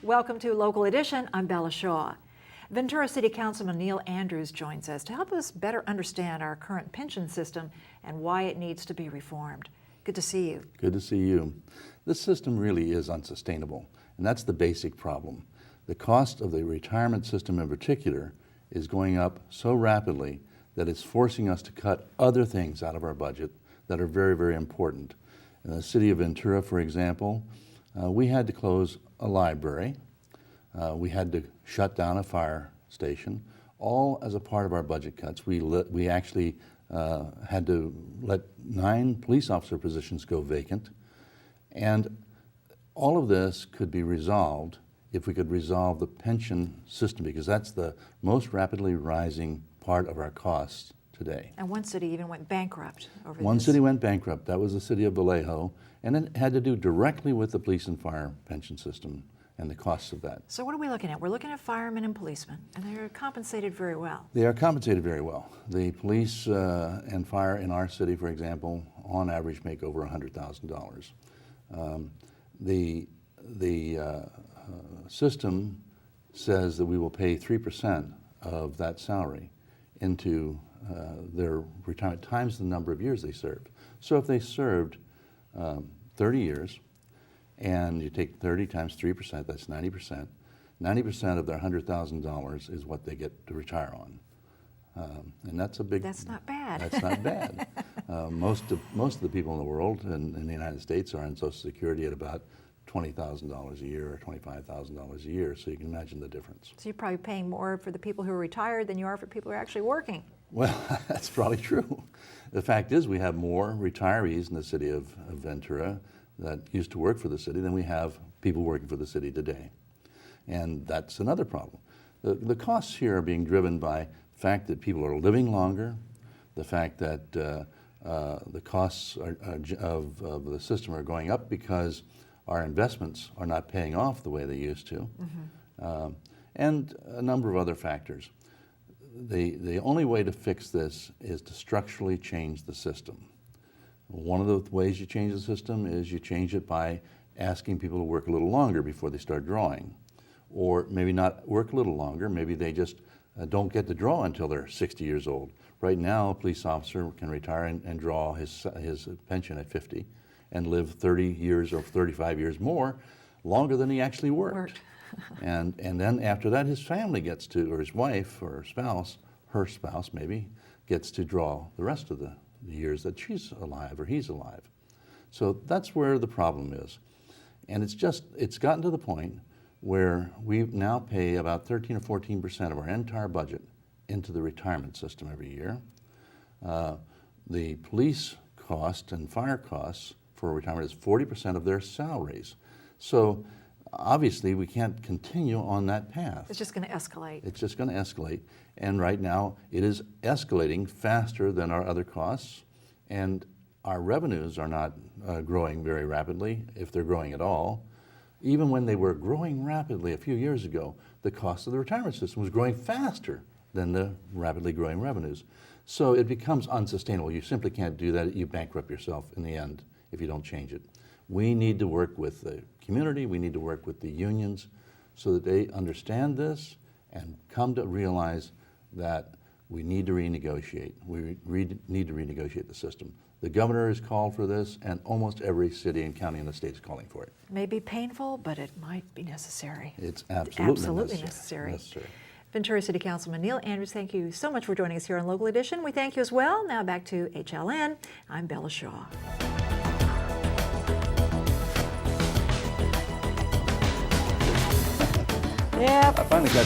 Welcome to Local Edition. I'm Bella Shaw. Ventura City Councilman Neal Andrews joins us to help us better understand our current pension system and why it needs to be reformed. Good to see you. Good to see you. This system really is unsustainable, and that's the basic problem. The cost of the retirement system in particular is going up so rapidly that it's forcing us to cut other things out of our budget that are very, very important. In the city of Ventura, for example, we had to close a library. We had to shut down a fire station, all as a part of our budget cuts. We actually had to let 9 police officer positions go vacant. And all of this could be resolved if we could resolve the pension system, because that's the most rapidly rising part of our costs today. And one city even went bankrupt over this. One city went bankrupt. That was the city of Vallejo, and it had to do directly with the police and fire pension system and the costs of that. So what are we looking at? We're looking at firemen and policemen, and they're compensated very well. They are compensated very well. The police and fire in our city, for example, on average make over $100,000. The system says that we will pay 3% of that salary into their retirement times the number of years they served. So if they served 30 years, and you take 30 times 3%, that's 90%. 90% of their $100,000 is what they get to retire on. And that's a big... That's not bad. That's not bad. Most of the people in the world and in the United States are on Social Security at about $20,000 a year or $25,000 a year, so you can imagine the difference. So you're probably paying more for the people who are retired than you are for people who are actually working. Well, that's probably true. The fact is we have more retirees in the city of Ventura that used to work for the city than we have people working for the city today. And that's another problem. The costs here are being driven by the fact that people are living longer, the fact that the costs of the system are going up because our investments are not paying off the way they used to, and a number of other factors. The only way to fix this is to structurally change the system. One of the ways you change the system is you change it by asking people to work a little longer before they start drawing. Or maybe not work a little longer, maybe they just don't get to draw until they're 60 years old. Right now, a police officer can retire and draw his pension at 50 and live 30 years or 35 years more, longer than he actually worked. and then after that, his family gets to, or his wife or spouse, her spouse maybe, gets to draw the rest of the years that she's alive or he's alive. So that's where the problem is. And it's gotten to the point where we now pay about 13 or 14% of our entire budget into the retirement system every year. The police cost and fire costs for retirement is 40% of their salaries. So obviously we can't continue on that path. It's just going to escalate. It's just going to escalate. And right now it is escalating faster than our other costs, and our revenues are not growing very rapidly, if they're growing at all. Even when they were growing rapidly a few years ago, the cost of the retirement system was growing faster than the rapidly growing revenues. So it becomes unsustainable. You simply can't do that. You bankrupt yourself in the end if you don't change it. We need to work with the community, we need to work with the unions so that they understand this and come to realize that we need to renegotiate. We need to renegotiate the system. The governor has called for this, and almost every city and county in the state is calling for it. It may be painful, but it might be necessary. It's absolutely necessary. Necessary. Ventura City Councilman Neal Andrews, thank you so much for joining us here on Local Edition. We thank you as well. Now back to HLN. I'm Bella Shaw. I finally got